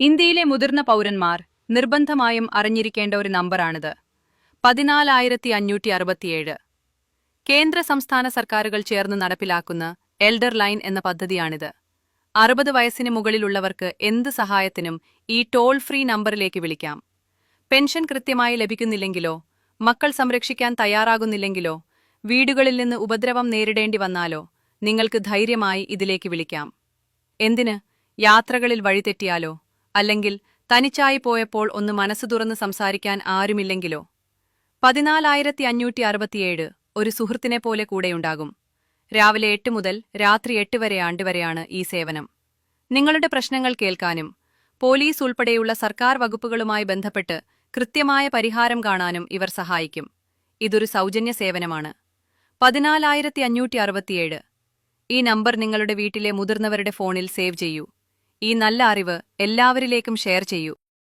ഇന്ത്യയിലെ മുതിർന്ന പൗരന്മാർ നിർബന്ധമായും അറിഞ്ഞിരിക്കേണ്ട ഒരു നമ്പറാണിത്. 14567. കേന്ദ്ര സംസ്ഥാന സർക്കാരുകൾ ചേർന്ന് നടപ്പിലാക്കുന്ന എൽഡർ ലൈൻ എന്ന പദ്ധതിയാണിത്. 60 വയസ്സിന് മുകളിലുള്ളവർക്ക് എന്ത് സഹായത്തിനും ഈ ടോൾ ഫ്രീ നമ്പറിലേക്ക് വിളിക്കാം. പെൻഷൻ കൃത്യമായി ലഭിക്കുന്നില്ലെങ്കിലോ, മക്കൾ സംരക്ഷിക്കാൻ തയ്യാറാകുന്നില്ലെങ്കിലോ, വീടുകളിൽ നിന്ന് ഉപദ്രവം നേരിടേണ്ടി വന്നാലോ നിങ്ങൾക്ക് ധൈര്യമായി ഇതിലേക്ക് വിളിക്കാം. എന്തിന്? യാത്രകളിൽ വഴിതെറ്റിയാലോ, അല്ലെങ്കിൽ തനിച്ചായി പോയപ്പോൾ ഒന്ന് മനസ്സ് തുറന്ന് സംസാരിക്കാൻ ആരുമില്ലെങ്കിലോ. 14567 ഒരു സുഹൃത്തിനെ പോലെ കൂടെയുണ്ടാകും. രാവിലെ 8 മുതൽ രാത്രി 8 വരെയാണ് ഈ സേവനം. നിങ്ങളുടെ പ്രശ്നങ്ങൾ കേൾക്കാനും പോലീസ് ഉൾപ്പെടെയുള്ള സർക്കാർ വകുപ്പുകളുമായി ബന്ധപ്പെട്ട് കൃത്യമായ പരിഹാരം കാണാനും ഇവർ സഹായിക്കും. ഇതൊരു സൗജന്യ സേവനമാണ്. 14567. ഈ നമ്പർ നിങ്ങളുടെ വീട്ടിലെ മുതിർന്നവരുടെ ഫോണിൽ സേവ് ചെയ്യൂ. ഈ നല്ല അറിവ് എല്ലാവരിലേക്കും ഷെയർ ചെയ്യൂ.